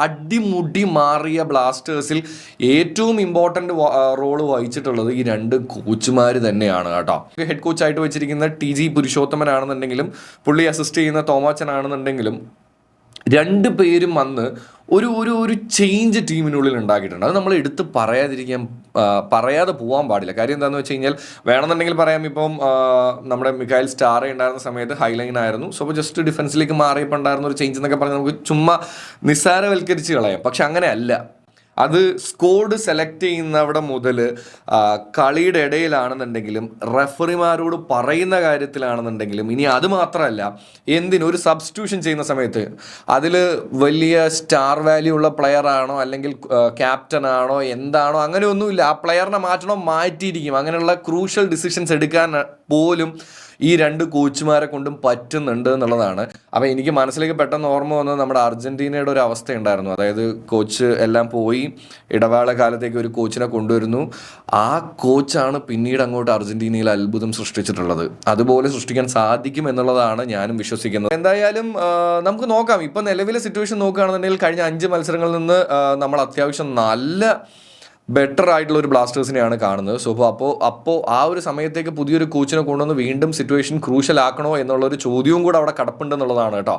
അടിമുടി മാറിയ ബ്ലാസ്റ്റേഴ്സിൽ ഏറ്റവും ഇമ്പോർട്ടൻ്റ് റോള് വഹിച്ചിട്ടുള്ളത് ഈ രണ്ട് കോച്ചുമാർ തന്നെയാണ് കേട്ടോ. ഹെഡ് കോച്ചായിട്ട് വെച്ചിരിക്കുന്ന TG പുരുഷോത്തമനാണെന്നുണ്ടെങ്കിലും പുള്ളി അസിസ്റ്റ് ചെയ്യുന്ന തോമാച്ചനാണെന്നുണ്ടെങ്കിലും രണ്ട് പേരും വന്ന് ഒരു ഒരു ഒരു ചേഞ്ച് ടീമിനുള്ളിൽ ഉണ്ടാക്കിയിട്ടുണ്ട്. അത് നമ്മൾ എടുത്ത് പറയാതെ പോകാൻ പാടില്ല. കാര്യം എന്താണെന്ന് വെച്ച് കഴിഞ്ഞാൽ വേണമെന്നുണ്ടെങ്കിൽ പറയാം, ഇപ്പം നമ്മുടെ മിഖായിൽ സ്റ്റാറെ ഉണ്ടായിരുന്ന സമയത്ത് ഹൈലൈൻ ആയിരുന്നു, സോ അപ്പോൾ ജസ്റ്റ് ഡിഫൻസിലേക്ക് മാറിയപ്പോൾ ഉണ്ടായിരുന്ന ഒരു ചേഞ്ച് എന്നൊക്കെ പറഞ്ഞ് നമുക്ക് ചുമ്മാ നിസ്സാരവൽക്കരിച്ച് കളയാം. പക്ഷെ അങ്ങനെയല്ല. അത് സ്കോഡ് സെലക്ട് ചെയ്യുന്നവിടെ മുതൽ കളിയുടെ ഇടയിലാണെന്നുണ്ടെങ്കിലും റെഫറിമാരോട് പറയുന്ന കാര്യത്തിലാണെന്നുണ്ടെങ്കിലും, ഇനി അത് മാത്രമല്ല ഒരു സബ്സ്റ്റിറ്റ്യൂഷൻ ചെയ്യുന്ന സമയത്ത് അതിൽ വലിയ സ്റ്റാർ വാല്യൂ ഉള്ള പ്ലെയർ ആണോ അല്ലെങ്കിൽ ക്യാപ്റ്റൻ ആണോ എന്താണോ അങ്ങനെയൊന്നുമില്ല. ആ പ്ലെയറിനെ മാറ്റണോ മാറ്റിയിരിക്കും. അങ്ങനെയുള്ള ക്രൂഷ്യൽ ഡിസിഷൻസ് എടുക്കാൻ പോലും ഈ രണ്ട് കോച്ചുമാരെ കൊണ്ടും പറ്റുന്നുണ്ട് എന്നുള്ളതാണ്. അപ്പോൾ എനിക്ക് മനസ്സിലേക്ക് പെട്ടെന്ന് ഓർമ്മ വന്നത് നമ്മുടെ അർജന്റീനയുടെ ഒരു അവസ്ഥ ഉണ്ടായിരുന്നു. അതായത് കോച്ച് എല്ലാം പോയി ഇടവേള കാലത്തേക്ക് ഒരു കോച്ചിനെ കൊണ്ടുവരുന്നു. ആ കോച്ചാണ് പിന്നീട് അങ്ങോട്ട് അർജന്റീനയിൽ അത്ഭുതം സൃഷ്ടിച്ചിട്ടുള്ളത്. അതുപോലെ സൃഷ്ടിക്കാൻ സാധിക്കും എന്നുള്ളതാണ് ഞാനും വിശ്വസിക്കുന്നത്. എന്തായാലും നമുക്ക് നോക്കാം. ഇപ്പം നിലവിലെ സിറ്റുവേഷൻ നോക്കുകയാണെന്നുണ്ടെങ്കിൽ കഴിഞ്ഞ 5 മത്സരങ്ങളിൽ നിന്ന് നമ്മൾ അത്യാവശ്യം നല്ല ബെറ്റർ ആയിട്ടുള്ള ഒരു ബ്ലാസ്റ്റേഴ്സിനെയാണ് കാണുന്നത്. സോ അപ്പോൾ ആ ഒരു സമയത്തേക്ക് പുതിയൊരു കോച്ചിനെ കൊണ്ടുവന്ന് വീണ്ടും സിറ്റുവേഷൻ ക്രൂഷ്യൽ ആക്കണോ എന്നുള്ളൊരു ചോദ്യവും കൂടെ അവിടെ കിടപ്പുണ്ടെന്നുള്ളതാണ് കേട്ടോ.